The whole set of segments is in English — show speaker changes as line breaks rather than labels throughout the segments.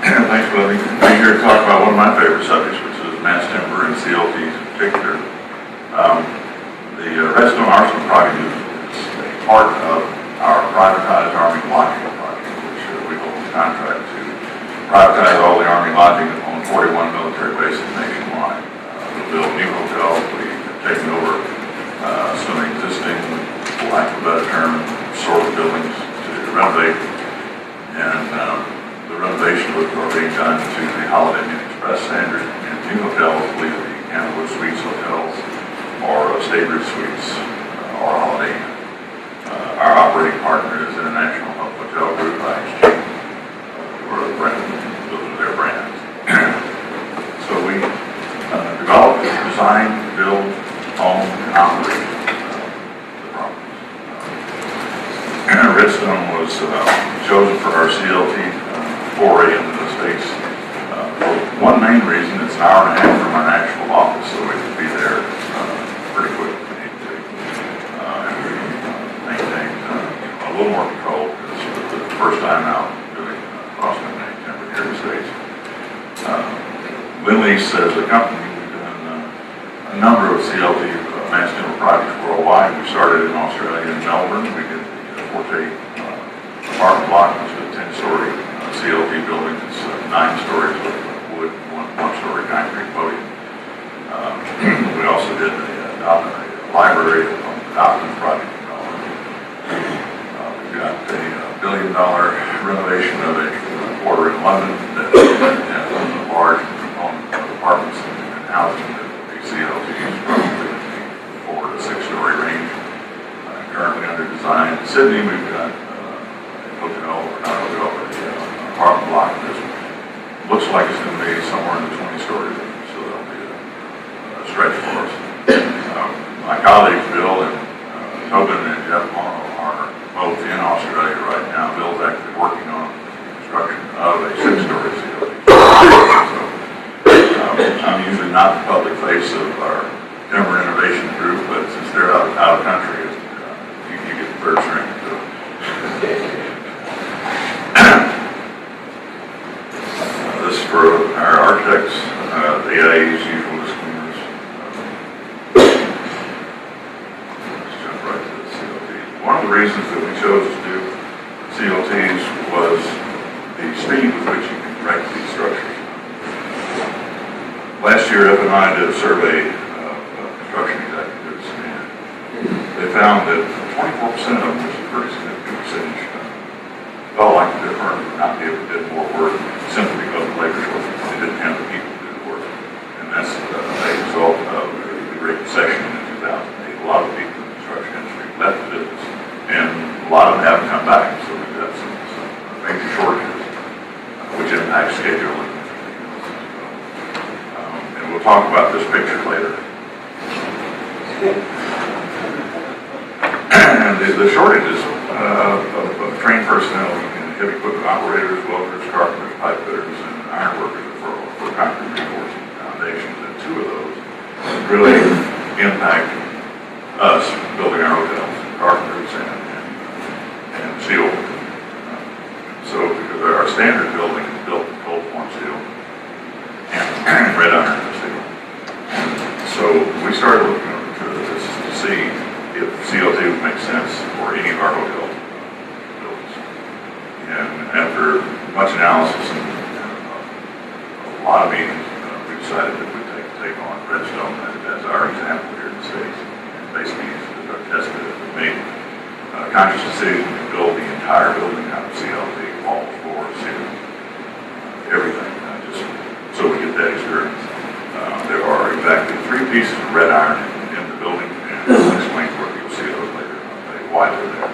Thanks for letting me be here to talk about one of my favorite subjects, which is mass timber and CLTs in particular. The Redstone Arsenal project is a part of our privatized Army lodging project, which we hold a contract to privatize all the Army lodging on 41 military bases nationwide. We'll build new hotels. We've taken over some existing, for lack of a better term, sort of buildings to renovate, and the renovation are being done to the Holiday Inn Express standard, and new hotels, believe the Candlewood Suites hotels or Statebridge Suites or Holiday Inn. Our operating partner is International Hotel Group, IHG, or the brand, those are their brands. So we develop, design, build, own, and operate the properties. Redstone was chosen for our CLT foray into the space. For one main reason, it's an hour and a half from our actual office, so we could be there pretty quick if we need to. And we maintain a little more control, because it's the first time out doing cross-contaminated timber here in the States. Lendlease as a company, we've done a number of CLT mass timber projects worldwide. We started in Australia in Melbourne. We did the Forte apartment block, which is a 10-story CLT building. It's 9 stories of wood, one-story concrete podium. We also did a library on the Docklands project in Melbourne. We've got a $1 billion renovation of a quarter in London that has a large component of apartments and housing that the CLT is probably in the 4 to 6-story range. Currently under design. In Sydney, we've got a hotel, or not a hotel, but apartment block that looks like it's going to be somewhere in the 20-story range, so that'll be a stretch for us. My colleagues, Bill and Tobin and Jeff Morrow, are both in Australia right now. Bill's actually working on construction of a 6-story CLT. So I'm usually not the public face of our timber innovation group, but since they're out of country, you get the third string to it. This is for our architects, the AIA's usual disclaimers. Let's jump right to the CLT. One of the reasons that we chose to do CLTs was the speed with which you can erect these structures. Last year, F and I did a survey of construction executives, and they found that 24% of them, which is a pretty significant percentage, felt like the firm would not be able to do more work simply because of labor shortage. They didn't have the people to do the work. And that's a result of the Great Recession in 2008. A lot of people in the construction industry left the business, and a lot of them haven't come back. So we've got some major shortages, which impact scheduling. And we'll talk about this picture later. And the shortages of trained personnel and heavy equipment operators, welders, carpenters, pipe fitters, and iron workers for concrete reinforcing foundations. And 2 of those really impact us building our hotels, carpenters and steel. So because our standard building is built in cold form steel and red iron steel. So we started looking into this to see if CLT would make sense for any of our hotel buildings. And after much analysis and a lot of meetings, we decided that we'd take on Redstone as our example here in the States. And basically, as our test bed, we made a conscious decision to build the entire building out of CLT, walls, floors, ceilings, everything, just so we get that experience. There are exactly 3 pieces of red iron in the building, and I'll explain where you'll see those later. I'll tell you why they're there.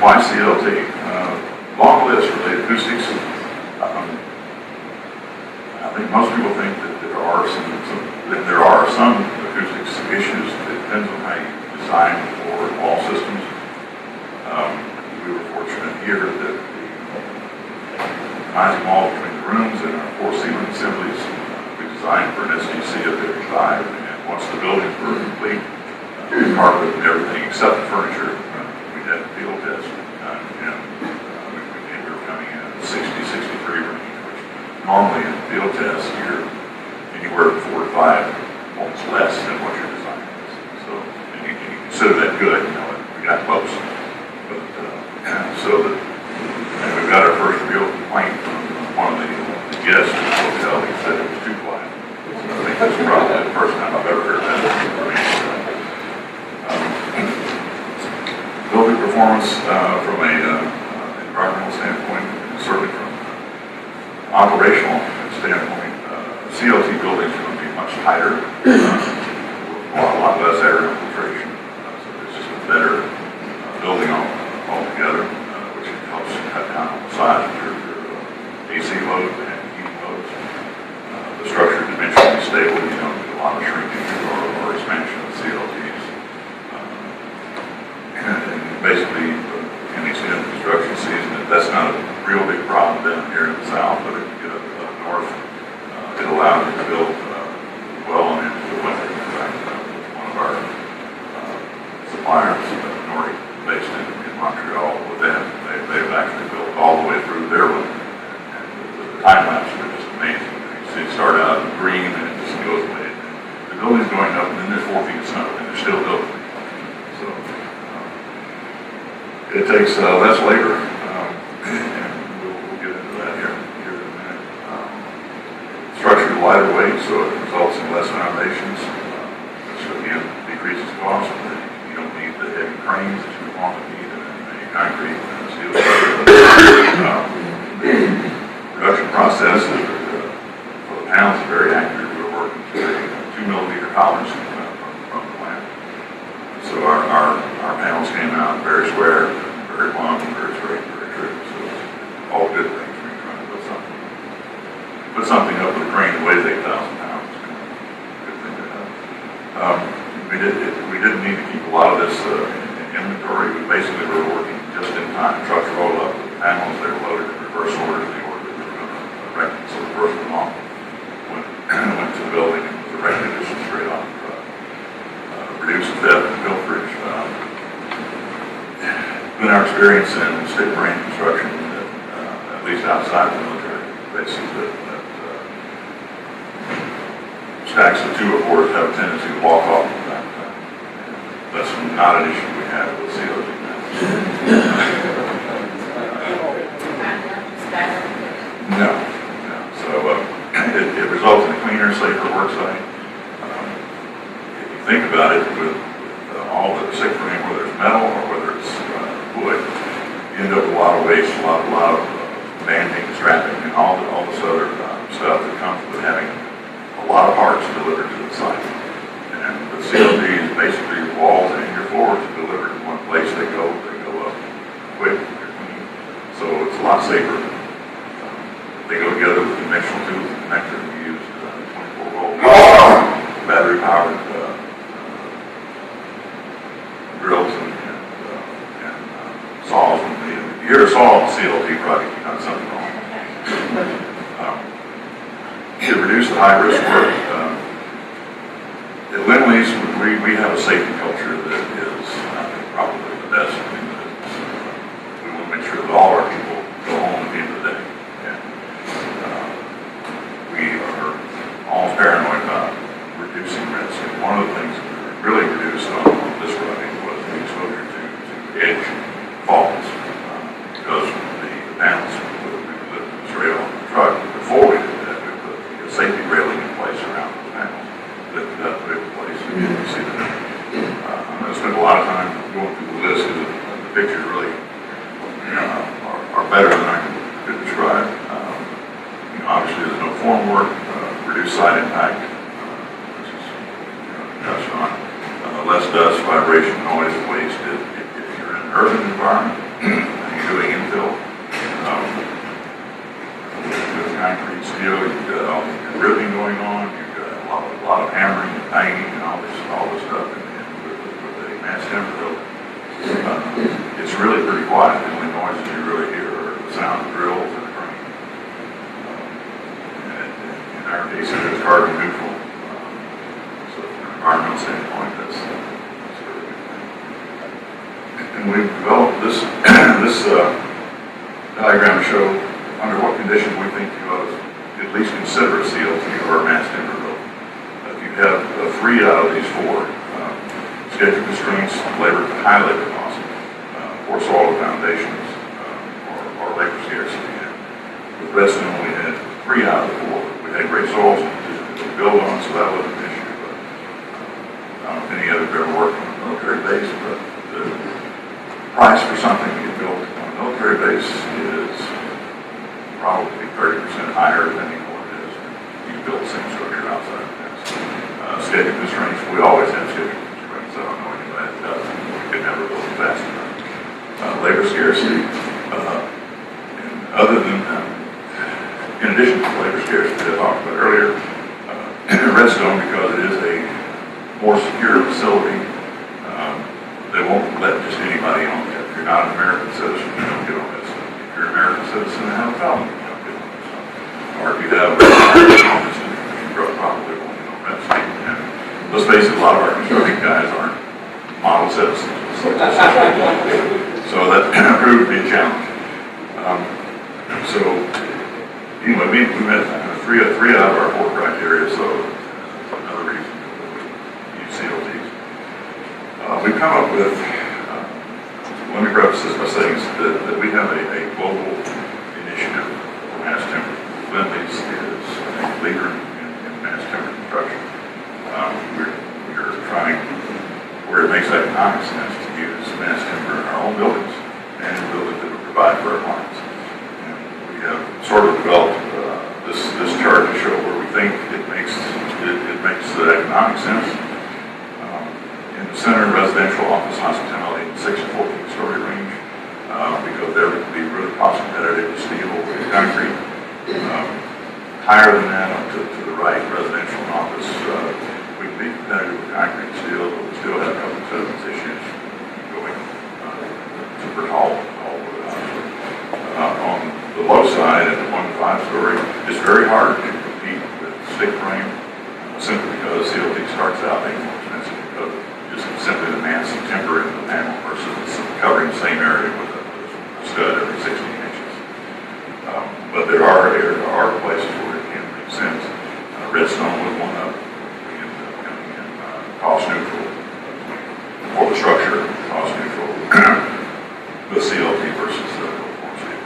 Why CLT? Long list for the acoustics. I think most people think that there are some acoustics issues. It depends on how you design for all systems. We were fortunate here that the rising wall between the rooms and our 4 ceiling assemblies, we designed for an SGC of 55, and once the buildings were complete, carpet and everything except the furniture, we had a field test, and we so that, and we've got our first real complaint from one of the guests at the hotel. He said it was too quiet. So I think that's probably the first time I've ever heard that information. Building performance from a environmental standpoint, and certainly from an operational standpoint, CLT buildings are going to be much tighter, a lot less air infiltration. So it's just a better building altogether, which helps cut down on the size of your AC load and heating loads. The structure is dimensionally stable. You don't do a lot of shrinkage or expansion of CLTs. And basically, in the extended construction season, that's not a real big problem down here in the south, but if you get up north, it allows you to build well on into the winter. In fact, one of our suppliers, Nordic, based in Montreal, with them, they've actually built all the way through their winter. And the time lapse are just amazing. You see it start out in green and it just goes away. The building's going up, and then there's 4 feet of snow, and they're still building. So it takes less labor, and we'll get into that here in a minute. Structure is lighter weight, so it results in less foundations, which again decreases cost. You don't need the heavy cranes that you want to need in a concrete and steel structure. The production process for the panels is very accurate. We're working to a 2 millimeter tolerance from the plant. So our panels came out very square, very long, very straight, very true. So all good things when you're trying to put something up with a crane that weighs 8,000 pounds. Good thing to have. We didn't need to keep a lot of this in inventory. We basically were working just in time. Trucks rolled up with the panels. They were loaded in reverse order in the order that we were going to erect. So the first one off went to the building and was erected just straight off the truck. Reduced theft and pilferage. Been our experience in stick frame construction, at least outside the military bases, that stacks of 2 or 4s have a tendency to walk off from time to time. That's not an issue we have with CLT panels. No. So it results in a cleaner, safer work site. If you think about it, with all the stick frame, whether it's metal or whether it's wood, you end up with a lot of waste, a lot of banding, strapping, and all this other stuff that comes with having a lot of parts delivered to the site. And the CLT is basically your walls and your floors are delivered in one place. They go up quick, they're clean. So it's a lot safer. They go together with the dimensional tools and connector. We use 24 volt battery powered drills and saws. If you hear a saw on a CLT project, you've done something wrong. To reduce the high-risk work, at Lendlease, we have a safety culture that is probably the best. We want to make sure that all our people go home at the end of the day. And we are almost paranoid about reducing risk. And one of the things that we really reduced on this project was the exposure to edge falls, because the panels we lived straight off the truck. Before we did that, we put a safety railing in place around the panels, lifted up, put it in place, and you can see that. I spent a lot of time going through the list, because the pictures really are better than I could describe. Obviously, there's no formwork, reduced site impact, which is touched on. Less dust, vibration, noise, waste. If you're in an urban environment and you're doing infill, with concrete, steel, you've got all the ripping going on, you've got a lot of hammering and banging and all this stuff. And with a mass timber building, it's really pretty quiet. The only noises you really hear are the sound of drills and the crane. In our case, it is carbon neutral. So from an environmental standpoint, that's a really good thing. And we've developed this diagram to show under what conditions we think you ought to at least consider a CLT or a mass timber building. If you have 3 out of these 4, schedule constraints, high labor costs, poor soil foundations, Redstone, we had 3 out of the 4. We had great soils to build on, so that wasn't an issue. But I don't know if any of you have ever worked on a military base, but the price for something to get built on a military base is probably 30% higher than what it is when you build the same structure outside the fence. Schedule constraints, we always have schedule constraints. I don't know anybody that doesn't. We could never build fast enough. Labor scarcity, and other than, in addition to labor scarcity that I talked about earlier, Redstone, because it is a more secure facility, they won't let just anybody on it. If you're not an American citizen, you don't get on Redstone. If you're an American citizen and have a felony, you don't get on Redstone. Or if you have a Redstone, you probably won't get on Redstone. And let's face it, a lot of our construction guys aren't model citizens. So that proved to be a challenge. So anyway, we met three out of our 4 criteria, so another reason we use CLTs. We've come up with, let me preface this by saying that we have a global initiative for mass timber. Lendlease is a leader in mass timber construction. We're trying, where it makes economic sense, to use mass timber in our own buildings and in buildings that we provide for our clients. And we have sort of developed this chart to show where we think it makes the economic sense. In the center, residential, office, hospitality, 6 to 14 story range, because there would be really cost competitive with steel and concrete. Higher than that, up to the right, residential and office, we can be competitive with concrete and steel, but we still have a couple of sediments issues going super tall all over the house. On the low side, at the 1 to 5 story, it's very hard to compete with stick frame, simply because CLT starts out being more expensive because of just simply the mass of timber in the panel versus covering the same area with a stud every 16 inches. But there are places where it can make sense. Redstone was one of them. We ended up coming in cost neutral for the structure, cost neutral with CLT versus form steel.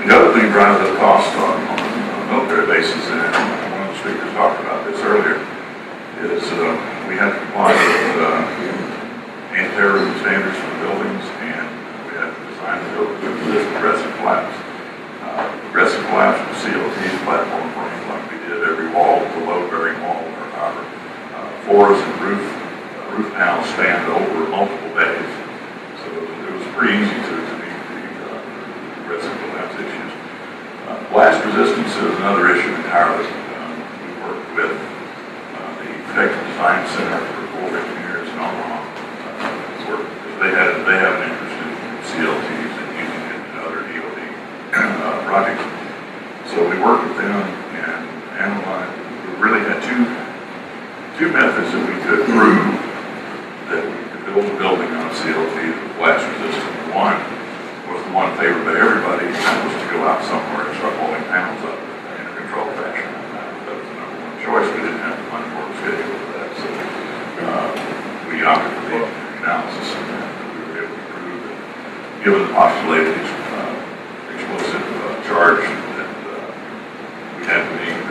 The other thing drives up cost on military bases, and one of the speakers talked about this earlier, is we have to comply with anti-terrorism standards for the buildings, and we have to design the building to resist aggressive collapse. Aggressive collapse with CLT's platform frame, like we did every wall, the load-bearing wall or however. Floors and roof panels span over multiple bays, so it was pretty easy to meet the aggressive collapse issues. Blast resistance is another issue entirely. We worked with the Protective Design Center for Corps of Engineers in Omaha. They have an interest in CLTs and using it in other DOD projects. So we worked with them and analyzed. We really had two methods that we could prove that we could build a building on a CLT that was blast resistant. One was the one favored by everybody, and that was to go out somewhere and start holding panels up in a controlled fashion. That was the number one choice. We didn't have the money for the schedule for that, so we opted for the analysis, and we were able to prove that given the postulated explosive charge that we had to meet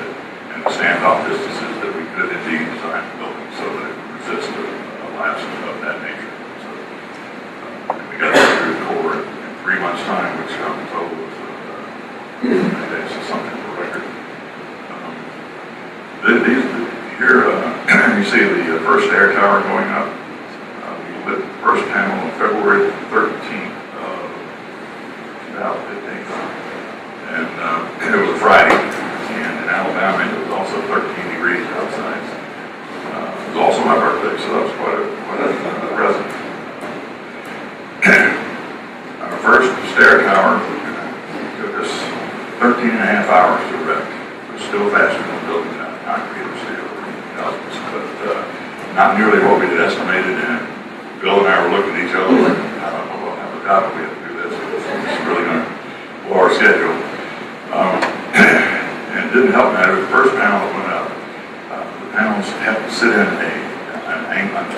and the standoff distances, that we could indeed design the building so that it would resist a lapse of that nature. So we got that through the Corps in 3 months' time, which I'm told was something for record. Here you see the first air tower going up. We lit the first panel on February 13th of 2015. And it was a Friday, and in Alabama it was also 13 degrees outside. It was also my birthday, so that was quite a present. Our first stair tower took us 13 and a half hours to erect. It was still faster than building concrete or steel, but not nearly what we had estimated. And Bill and I were looking at each other like, I don't know what happened, how we have to do this. It's really going to blow our schedule. And it didn't help matter. The first panel that went up, the panels had to sit in a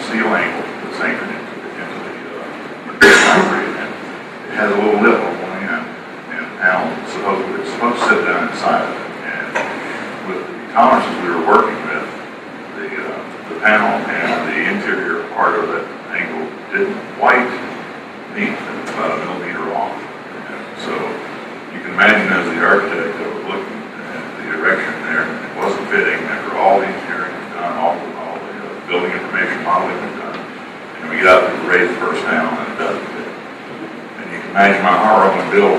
steel angle that's anchored into the concrete. And it has a little lip on one end, and the panel it's supposed to sit down inside of it. And with the tolerances we were working with, the panel and the interior part of that angle didn't quite meet, about a millimeter off. And so you can imagine as the architect that was looking at the erection there, it wasn't fitting after all the engineering was done, all the building information modeling was done. And we get out to raise the first panel and it doesn't fit. And you can imagine my horror when Bill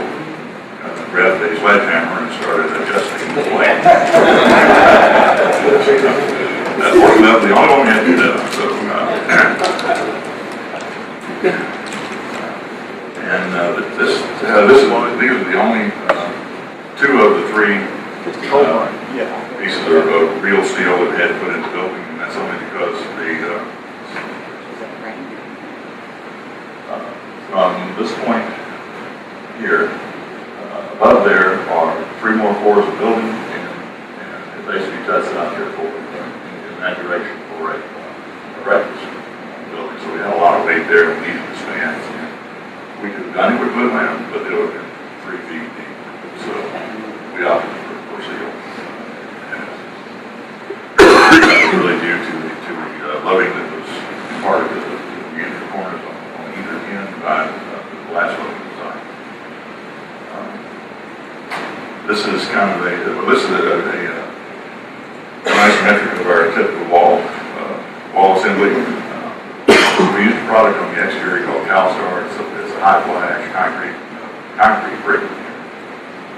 grabbed a sledgehammer and started adjusting the blade. That's the only one we had to do. So, these are the only two of the three pieces of real steel that had put in the building, and that's only because from this point here, above there are 3 more floors of building, and it basically cuts it out here in that direction for a breakfast building. So we had a lot of weight there, we needed to stand. We could have done it with woodland, but it would have been 3 feet deep. So we opted for steel. And that was really due to the loading that was part of the unit corners on either end by the glass loading design. This is kind of a isometric of our typical wall assembly. We use a product on the exterior called CalStar. It's a high flash concrete brick.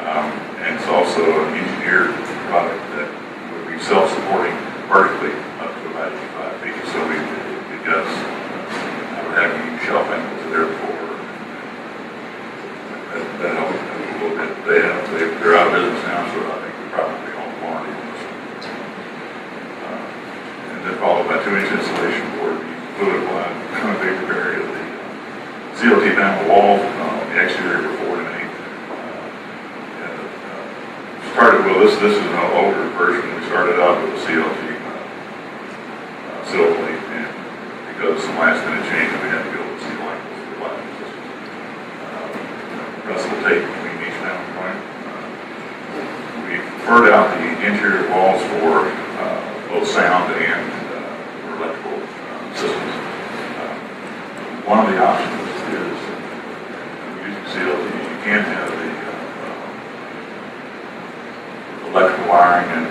And it's also an engineered product that would be self-supporting vertically up to about 85 feet. So it does, I would have used shelf angles there before. That helps a little bit. They're out of business now, so I think we probably own warranty on this one. And then followed by 2-inch insulation board, fluid applied vapor barrier of the CLT panel wall on the exterior before and 8. This is an older version. We started out with a CLT sill plate, and because some last minute change, we had to go with steel angles for lighting systems. Russell tape between each panel point. We furred out the interior walls for both sound and electrical systems. One of the options is using CLT. You can have the electrical wiring and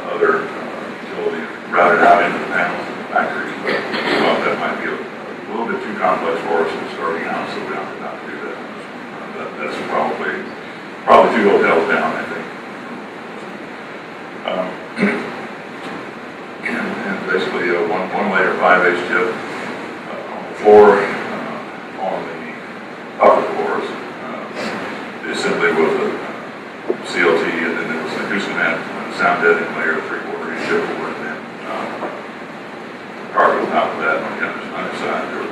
other utility routed out into the panels in the factories, but well, that might be a little bit too complex for us in starting out, so we opted not to do that. That's probably 2 hotels down, I think. And basically one layer 5/8 chip on the floor, on the upper floors. The assembly was a CLT, and then there was an acoustic mat, sound deadening layer, 3/4 inch chip, and then carpet on top of that. On the underside, there was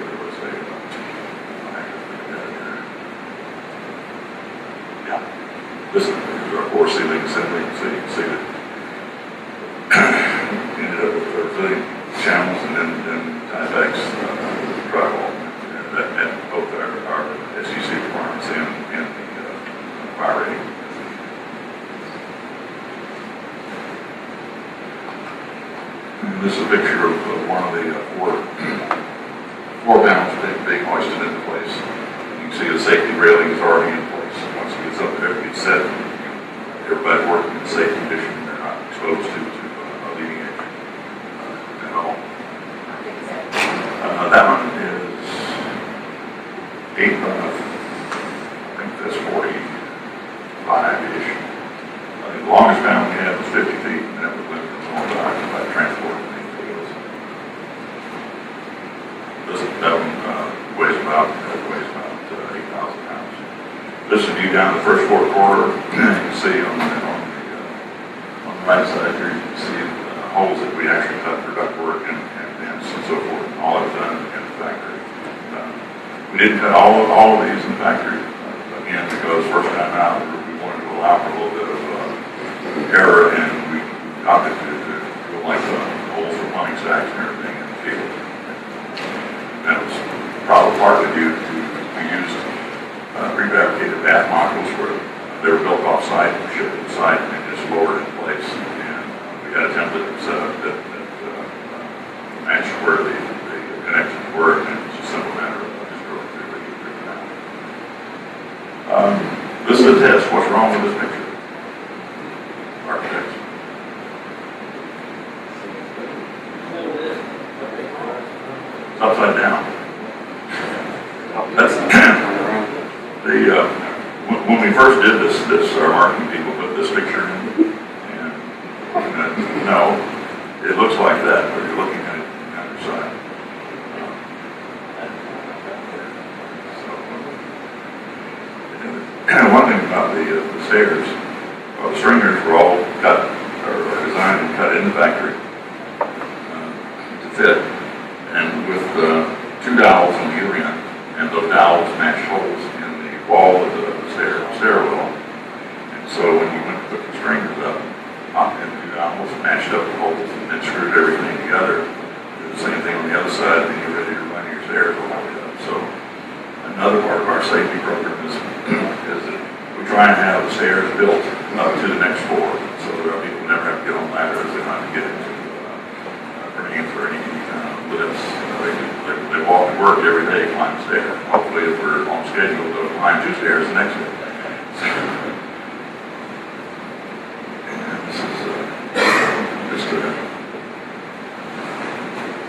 this is our core ceiling assembly, so you can see that ended up with our footing channels and then Typex drywall. And that met both our SEC requirements and the fire rating. And this is a picture of one of the four panels being hoisted into place. You can see the safety railing is already in place. Once it gets up there, it gets set. Everybody working in safe condition. They're not exposed to a leading edge at all. That one is 8 by, I think that's 45-ish. The longest panel we had was 50 feet, and that was limited by transport and things. That one weighs about 8,000 pounds. This is view down the first floor corridor. You can see on the right side here, you can see holes that we actually cut for ductwork and so forth. All of it done in the factory. We didn't cut all of these in the factory, again, because first time out, we wanted to allow for a little bit of error, and we opted to go like holes for plumbing stacks and everything in the field. That was probably partly due to we used When we first did this, our marketing people put this picture in, and no, it looks like that, but you're looking at it from the other side. So, one thing about the stairs, well, the stringers were all cut, or designed and cut in the factory to fit, and with 2 dowels on either end, and those dowels match holes in the wall of the stairwell. And so when you went to put the stringers up, popped in 2 dowels, matched up the holes, and then screwed everything together. Did the same thing on the other side, and you're ready to run your stairs all the way up. So another part of our safety program is that we try and have the stairs built up to the next floor, so that our people never have to get on ladders. They don't have to get into grenades or any lifts. They walk to work every day, climb the stairs. Hopefully, if we're on schedule, they'll climb 2 stairs the next day. And this is just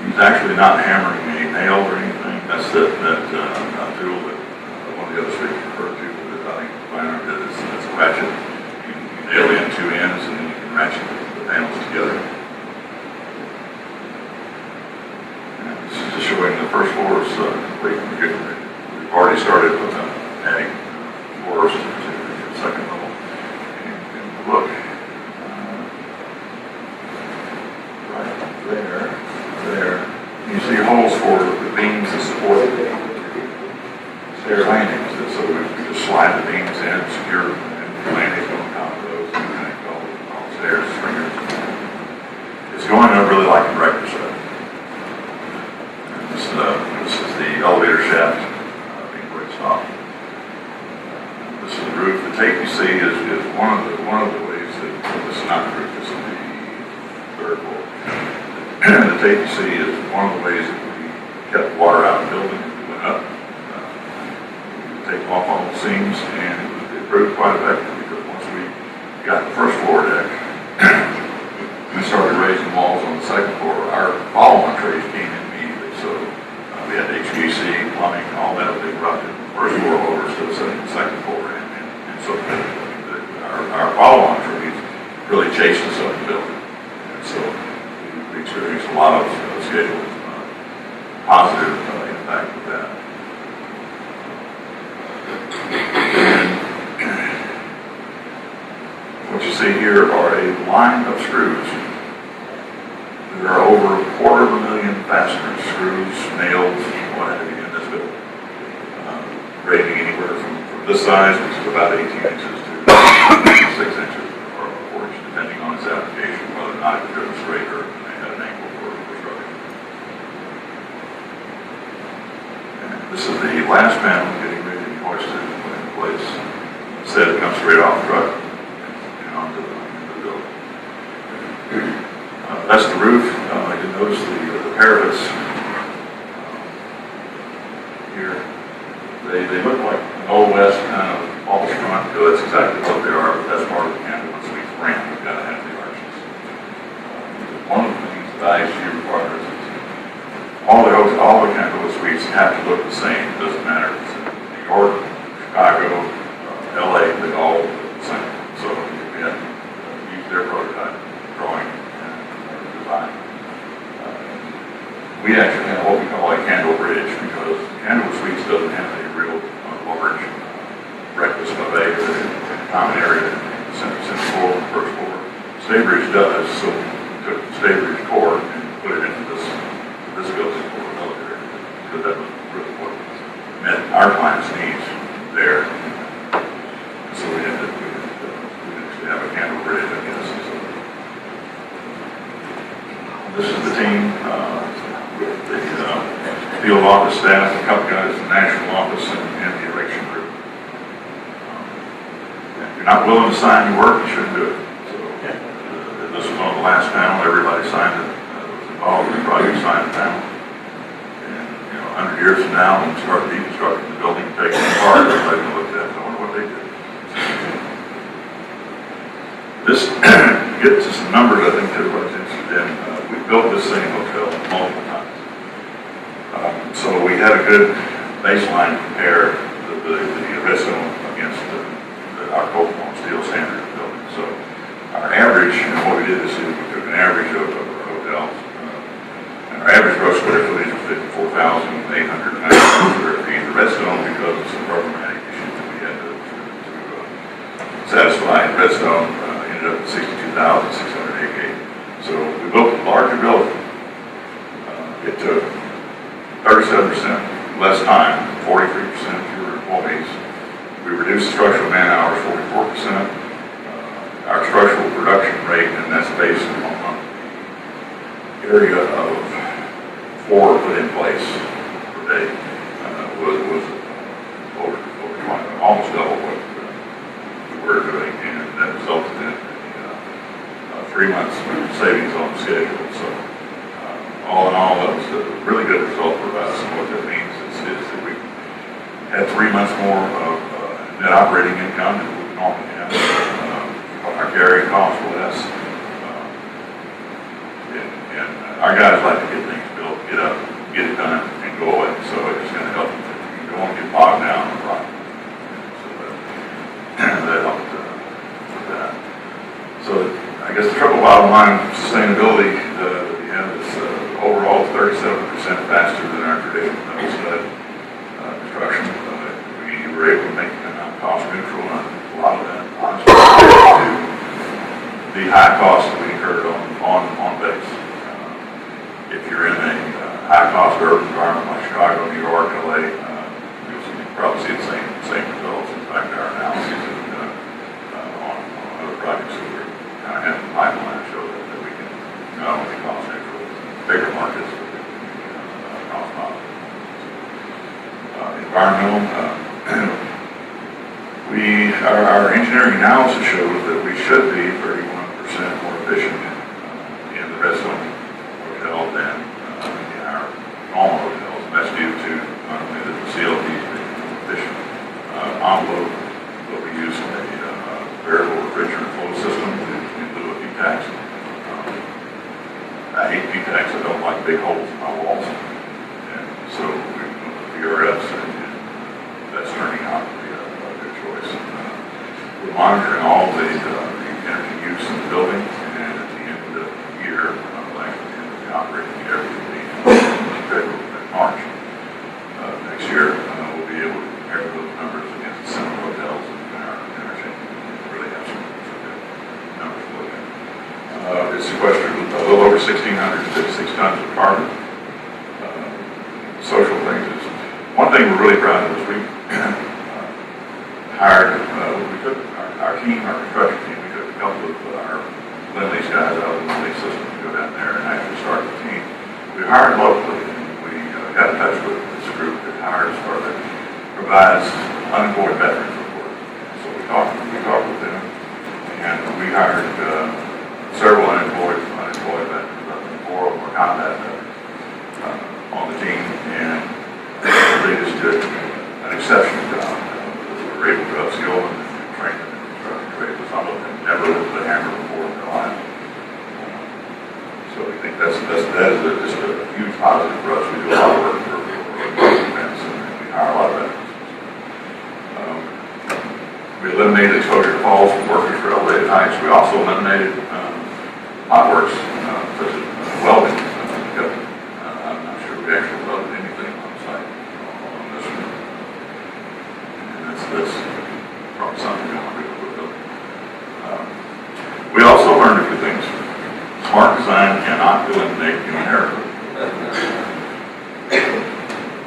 he's actually not hammering a nail or anything. That's that tool that one of the other speakers referred to. That I think Byron did. It's a ratchet. You nail in 2 ends, and then you can ratchet the panels together. Showing the first floor is complete. We've already started with adding floors to the second level. And look, right there, you see holes for the beams that support the stair landings. And so we just slide the beams in, secure them, and the landings on top of those, and connect all the stairs, stringers. It's going up really like a breakfast set. This is the elevator shaft being raised off. This is the roof. The tape you see is one of the ways that this is not the roof. This is the 3rd floor. The tape you see is one of the ways that we kept water out of the building as we went up. We take off all the seams, and it proved quite effective because once we got the 1st floor deck, we started raising walls on the 2nd floor. Our follow-on trays came in immediately, so we had HVAC, plumbing, all that. They brought the 1st floor over to the 2nd floor, and so our follow-on trays really chased us up the building. And so we experienced a lot of schedule positive impact with that. And what you see here are a line of screws. There are over 250,000 fasteners, screws, nails, what have you in this building. Rating anywhere from this size, which is about 18 inches, to 6 inches or 4 inches, depending on its application, whether or not it goes straight or they had an angle for structure. And this is the last panel getting ready to be hoisted and put in place. Instead, it comes straight off the truck and onto the building. That's the roof. You notice the parapets here. They look like an Old West kind of false front. That's exactly what they are, but that's part of the Candlewood Suites brand. We've got to have the arches. One of the things that ISG requires is all the Candlewood Suites have to look the same. It doesn't matter if it's in New York, Chicago, LA, they all look the same. So we have to use their prototype drawing. We actually have what we call a candle bridge because Candlewood Suites doesn't have a real large breakfast buffet or common area in the center floor and 1st floor. Staybridge does, so we took the Staybridge core and put it into this building for an elevator because that was really what met our client's needs there. So we had to actually have a candle bridge, I guess. So this is the team. With the field office staff, a couple guys in the national office, and the erection group. If you're not willing to sign your work, you shouldn't do it. So this was on the last panel. Everybody signed it. Was involved in the project, signed the panel. And 100 years from now, when we start deconstructing the building, taking it apart, everybody's going to look at it and wonder what they did. This gets to some numbers I think everybody's interested in. We built this same hotel multiple times. So we had a good baseline to compare the Redstone against our cold form steel standard building. So our average, and what we did is we took an average of our hotels, and our average gross square footage was 54,890 square feet. The Redstone, because of some programmatic issues that we had to satisfy, Redstone ended up at 62,688. So we built a larger building. It took 37% less time, 43% fewer employees. We reduced structural man hours 44%. Our structural production rate, and that's based on area of floor put in place per day, was over 20, almost double what we were doing, and that resulted in 3 months savings on the schedule. So all in all, that was a really good result for us. And what that means is that we had 3 months more of net operating income than we normally have. Our carrying costs were less. And our guys like to get things built, get up, get it done, and go away. So it's going to help them. You don't want to get bogged down on the project. So that helped with that. So I guess the triple bottom line sustainability that we have is overall 37% faster than our traditional metal stud construction. We were able to make cost neutral on a lot of that, honestly, the high costs that we incurred on base. If you're in a high-cost urban environment like Chicago, New York, LA, you'll probably see the same results. In fact, our analyses that we've done on other projects that we're kind of having the pipeline show that we can not only cost neutral, bigger markets, but we can cost positive. Environmental, our engineering analysis shows that we should be 31% more efficient in the Redstone Hotel than in our normal hotels. And that's due to not only the CLT being efficient envelope, but we use a variable refrigerant flow system in lieu of PTAX. I hate PTAX. I don't like big holes in my walls. And so we went with VRFs, and that's turning out to be a good choice. We're monitoring all the energy use in the building, and at the end of the year, like at the end of the operating year, February and March next year, we'll be able to compare those numbers against the similar hotels in our chain. We really have some good numbers to look at. It sequestered a little over 1,656 tons of carbon. Social things is one thing we're really proud of is we hired, we took our team, our construction team, we took a couple of our Lendlease guys out of the Lendlease system to go down there and actually start the team. We hired locally, and we got in touch with this group that hires or that provides unemployed veterans support. So we talked with them, and we hired several unemployed veterans, I think 4 of them were combat veterans on the team, and they just did an exceptional job. We were able to upskill them and train them in construction trade. Some of them never lifted a hammer before in their life. So we think that is just a huge positive for us. We do a lot of work for events, and we hire a lot of veterans. We eliminated exposure to falls from workers for elevated heights. We also eliminated hot works, such as welding. I'm not sure we actually welded anything on site on this one. And that's probably something we want to do with building. We also learned a few things. Smart design cannot eliminate human error.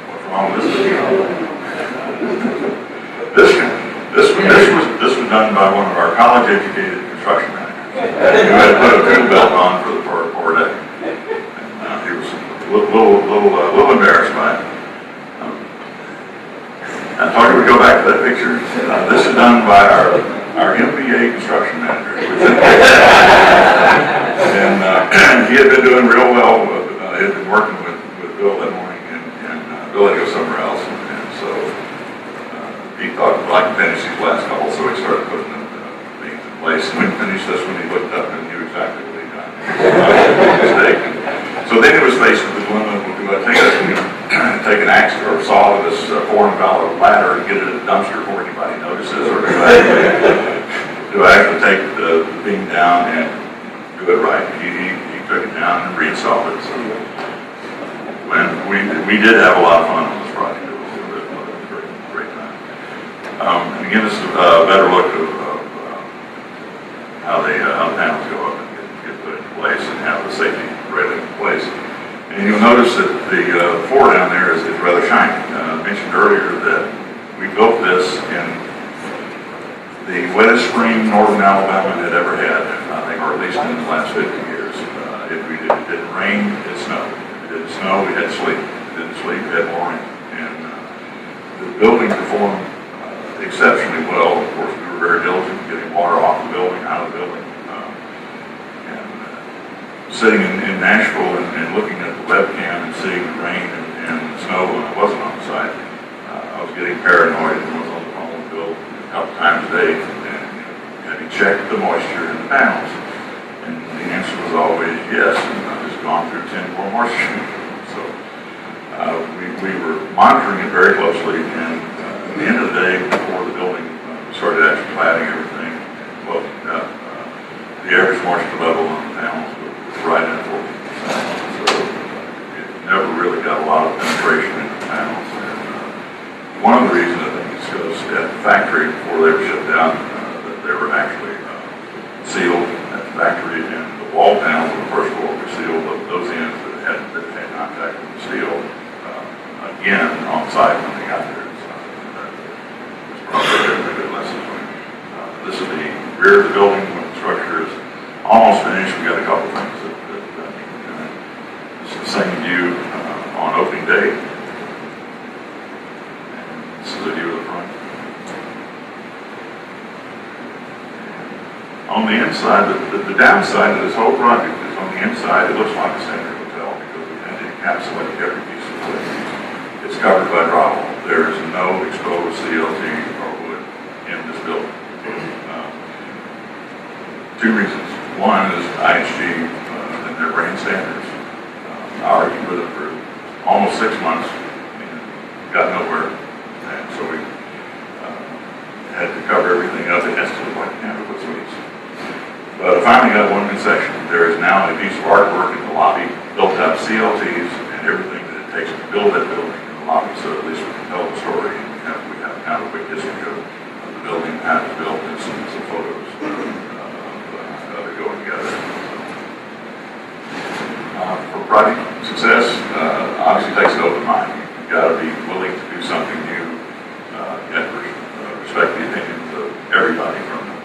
What's wrong with this was done by one of our college-educated construction managers who had put a tool belt on for a day. And he was a little embarrassed by it. I thought he would go back to that picture. This is done by our MBA construction manager. And he had been doing real well. He had been working with Bill that morning, and Bill had to go somewhere else. And so he thought, well, I can finish these last couple, so he started putting the things in place. And when he finished this one, he looked up and knew exactly what he'd done. Mistake. So then he was faced with the dilemma, do I take take an axe or a saw to this $400 ladder and get it in a dumpster before anybody notices, or do I have to take the beam down and do it right? He took it down and reinstalled it. So when we did have a lot of fun on this project. It was a great time. And again, this is a better look of how the panels go up and get put into place and have the safety railing in place. And you'll notice that the floor down there is rather shiny. I mentioned earlier that we built this in the wettest spring northern Alabama had ever had, I think, or at least in the last 50 years. If it didn't rain, it snowed. If it didn't snow, we had sleet. If it didn't sleet, we had more rain. And the building performed exceptionally well. Of course, we were very diligent in getting water off the building, out of the building. Sitting in Nashville and looking at the webcam and seeing the rain and the snow when I wasn't on site, I was getting paranoid and was on the phone with Bill a couple times a day and had to check the moisture in the panels. And the answer was always yes, and I've just gone through 10 more moisture. So we were monitoring it very closely, and at the end of the day, before the building started actually cladding everything, well, the average moisture level on the panels right at 14%. So it never really got a lot of penetration into the panels. And one of the reasons I think is because at the factory, before they were shut down, that they were actually sealed at the factory, and the wall panels on the first floor were sealed. Those ends that had contact with the steel again on site when they got there. So it's probably a good lesson. This is the rear of the building. When the structure is almost finished, we got a couple things that it's the same view on opening day. And this is a view of the front. On the inside, the downside of this whole project is on the inside, it looks like a standard hotel because we had to encapsulate every piece of wood. It's covered by drywall. There is no exposed CLT or wood in this building. Two reasons. One is IHG and their brand standards. I argued with them for almost 6 months and got nowhere. And so we had to cover everything up. It has to look like Candlewood suites. But I finally got one concession. There is now a piece of artwork in the lobby, built out CLTs and everything that it takes to build that building in the lobby, so at least we can tell the story. And we have kind of a quick history of the building, how it was built, and some photos of it going together. For project success, obviously takes an open mind. You've got to be willing to do something new. You have to respect the opinions of everybody, from the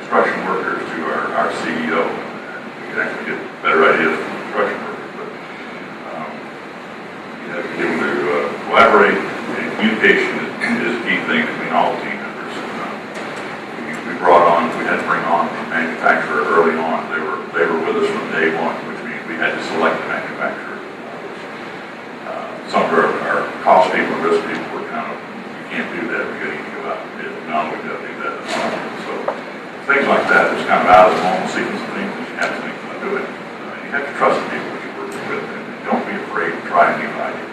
construction workers to our CEO. We can actually get better ideas from construction workers, but you have to be able to collaborate, and communication is a key thing between all the team members. We had to bring on a manufacturer early on. They were with us from day one, which means we had to select the manufacturer. Some of our cost people and risk people were kind of, you can't do that, we got to go out and bid. No, we got to do that. So things like that, it's kind of out of the normal sequence of things that you have to think about doing. You have to trust the people that you're working with, and don't be afraid to try a new idea.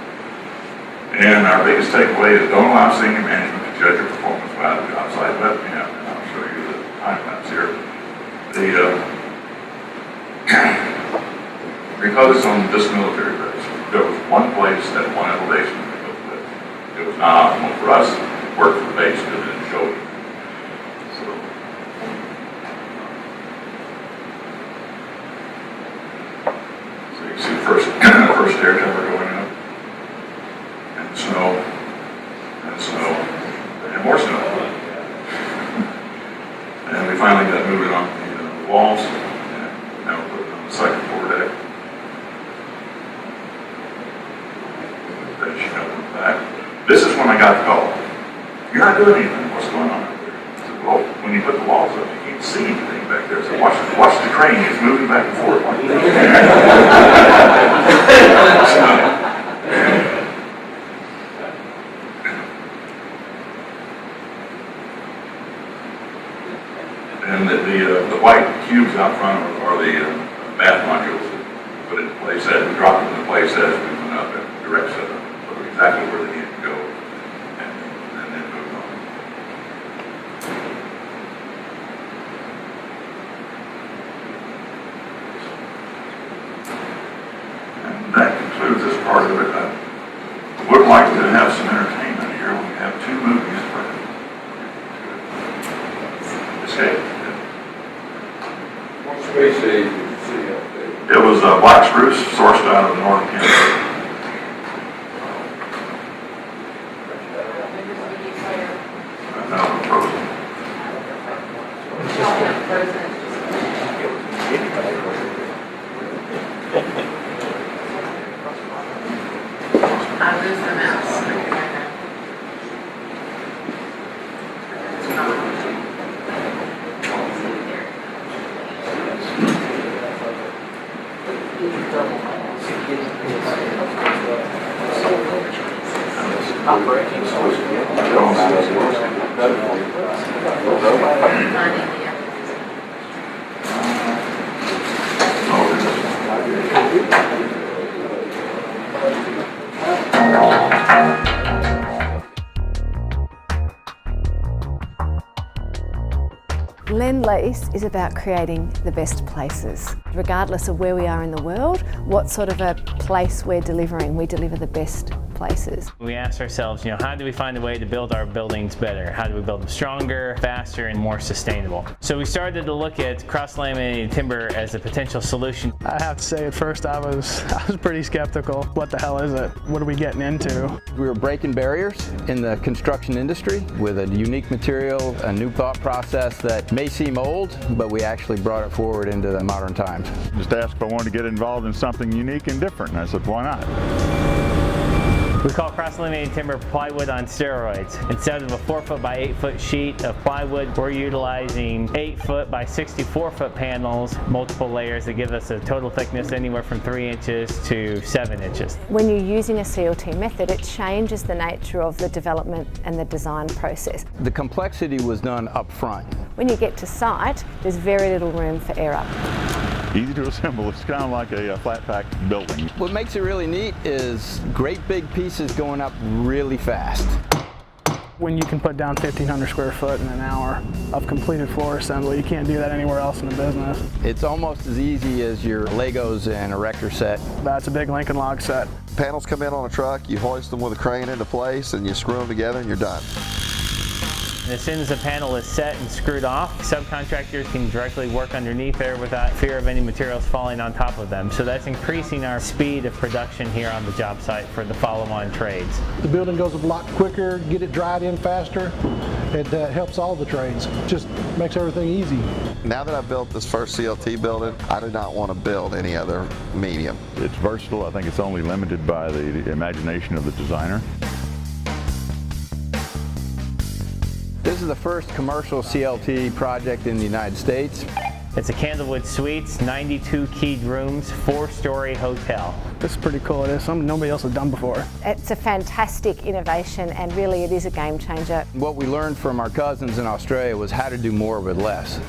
And our biggest takeaway is don't allow senior management to judge your performance by the job site webcam. And I'll show you the time lapse here. Because it's on this military base, there was one place at one elevation we built with. It was not optimal for us. It worked for the base because it didn't show it. So you can see the first stair tower going up, and snow, and more snow. And we finally got moving on the walls, and now we're putting on the second floor deck. This is when I got the call. You're not doing anything. What's going on out there? I said, well, when you put the walls up, you can't see anything back there. So watch the crane. It's moving back and forth like that. And the white cubes out front are the bath modules that we put into place as we dropped them into place as we went up at direct setup. So we exactly where they needed to go, and then moved on. And that concludes this part of it. I would like to have some entertainment here. We have 2 movies for Escape.
What space age did you see out there?
It was Black Spruce, sourced out of the northern Canada.
Lendlease is about creating the best places. Regardless of where we are in the world, what sort of a place we're delivering, we deliver the best places.
We asked ourselves, how do we find a way to build our buildings better? How do we build them stronger, faster, and more sustainable? So we started to look at cross-laminated timber as a potential solution.
I have to say, at first I was pretty skeptical. What the hell is it? What are we getting into?
We were breaking barriers in the construction industry with a unique material, a new thought process that may seem old, but we actually brought it forward into the modern times.
Just asked if I wanted to get involved in something unique and different, and I said, why not?
We call cross-laminated timber plywood on steroids. Instead of a 4-foot by 8-foot sheet of plywood, we're utilizing 8-foot by 64-foot panels, multiple layers that give us a total thickness anywhere from 3 inches to 7 inches.
When you're using a CLT method, it changes the nature of the development and the design process.
The complexity was done up front.
When you get to site, there's very little room for error.
Easy to assemble. It's kind of like a flat pack building.
What makes it really neat is great big pieces going up really fast.
When you can put down 1,500 square foot in an hour of completed floor assembly, you can't do that anywhere else in the business.
It's almost as easy as your Legos and erector set.
That's a big Lincoln log set.
Panels come in on a truck, you hoist them with a crane into place, and you screw them together and you're done.
And as soon as the panel is set and screwed off, subcontractors can directly work underneath there without fear of any materials falling on top of them. So that's increasing our speed of production here on the job site for the follow-on trades.
The building goes a lot quicker, get it dried in faster. It helps all the trades, just makes everything easy.
Now that I've built this first CLT building, I do not want to build any other medium.
It's versatile. I think it's only limited by the imagination of the designer.
This is the first commercial CLT project in the United States.
It's a Candlewood Suites, 92 keyed rooms, 4-story hotel.
This is pretty cool. It is something nobody else has done before.
It's a fantastic innovation, and really it is a game changer.
What we learned from our cousins in Australia was how to do more with less.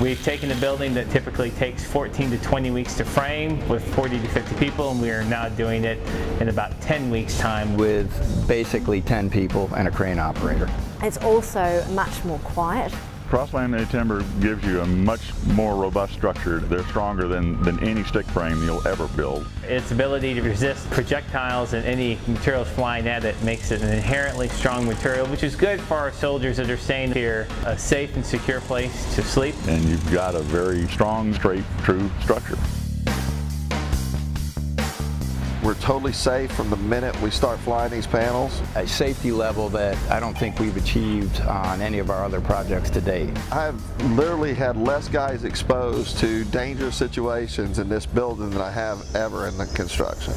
We've taken a building that typically takes 14 to 20 weeks to frame with 40 to 50 people, and we are now doing it in about 10 weeks' time.
With basically 10 people and a crane operator.
It's also much more quiet.
Cross-laminated timber gives you a much more robust structure. They're stronger than any stick frame you'll ever build.
Its ability to resist projectiles and any materials flying at it makes it an inherently strong material, which is good for our soldiers that are staying here, a safe and secure place to sleep.
And you've got a very strong, straight, true structure.
We're totally safe from the minute we start flying these panels.
A safety level that I don't think we've achieved on any of our other projects to date.
I've literally had less guys exposed to dangerous situations in this building than I have ever in the construction.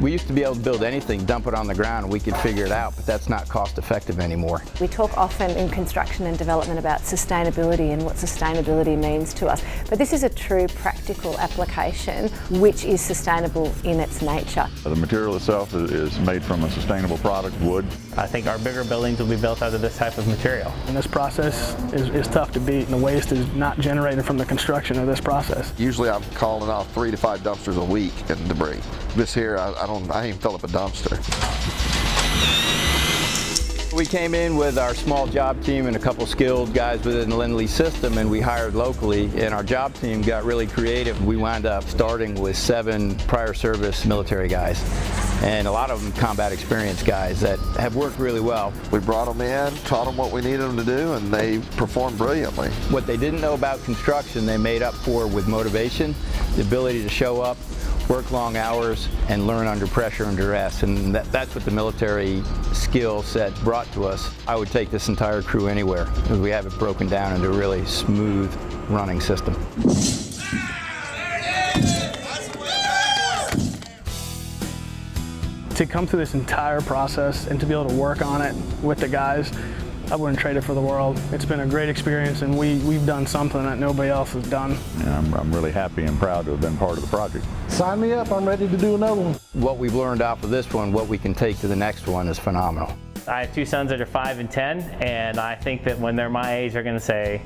We used to be able to build anything, dump it on the ground, and we could figure it out, but that's not cost effective anymore.
We talk often in construction and development about sustainability and what sustainability means to us, but this is a true practical application which is sustainable in its nature.
The material itself is made from a sustainable product, wood.
I think our bigger buildings will be built out of this type of material.
And this process is tough to beat, and the waste is not generated from the construction of this process.
Usually I'm calling off 3 to 5 dumpsters a week in debris. This here, I ain't even filled up a dumpster.
We came in with our small job team and a couple skilled guys within the Lendlease system, and we hired locally, and our job team got really creative. We wound up starting with 7 prior service military guys, and a lot of them combat experienced guys that have worked really well.
We brought them in, taught them what we needed them to do, and they performed brilliantly.
What they didn't know about construction, they made up for with motivation, the ability to show up, work long hours, and learn under pressure and duress, and that's what the military skill set brought to us. I would take this entire crew anywhere, because we have it broken down into a really smooth running system.
To come through this entire process and to be able to work on it with the guys, I wouldn't trade it for the world. It's been a great experience, and we've done something that nobody else has done.
And I'm really happy and proud to have been part of the project.
Sign me up, I'm ready to do another one.
What we've learned off of this one, what we can take to the next one is phenomenal.
I have 2 sons that are 5 and 10, and I think that when they're my age, they're going to say,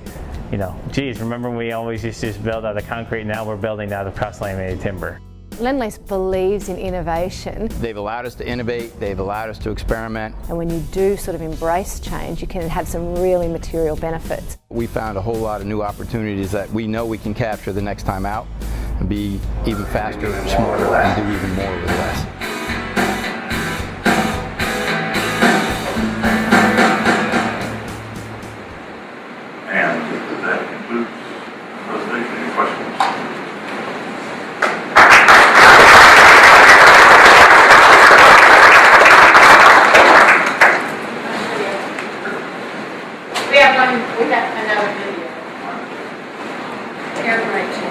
you know, geez, remember when we always used to just build out of concrete, now we're building out of cross-laminated timber.
Lendlease believes in innovation,
They've allowed us to innovate, they've allowed us to experiment.
and when you do sort of embrace change, you can have some really material benefits.
We found a whole lot of new opportunities that we know we can capture the next time out and be even faster, smarter, and do even more with less.
And that concludes the presentation. Any questions?
We have another video. Here, Rachel.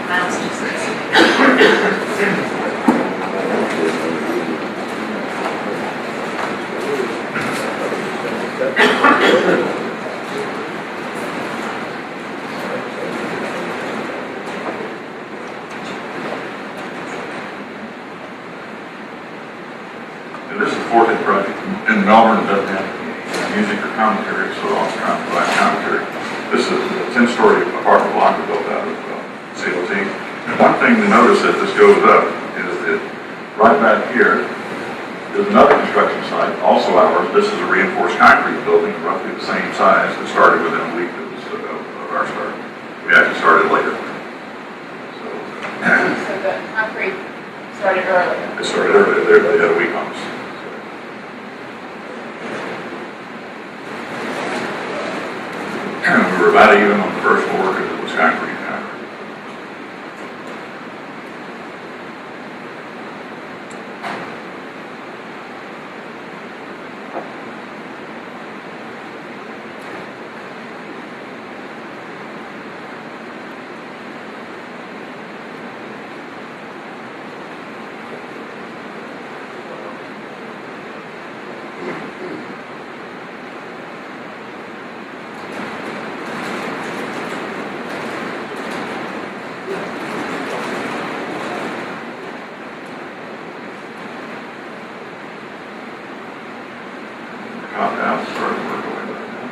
Mine's just
And this is the 4th project, and Melbourne doesn't have music or commentary, so I'll try to provide commentary. This is a 10-story apartment block we built out of CLT. And one thing to notice as this goes up is that right back here is another construction site, also ours. This is a reinforced concrete building, roughly the same size, that started within a week of our start. We actually started later. So
the concrete started earlier.
it started earlier. They had a week on us. We were about even on the first floor because it was concrete. Cop out, started to work away right now.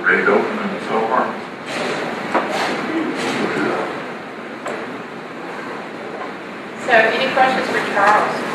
Ready to open and sell apartments.
So any questions for Charles?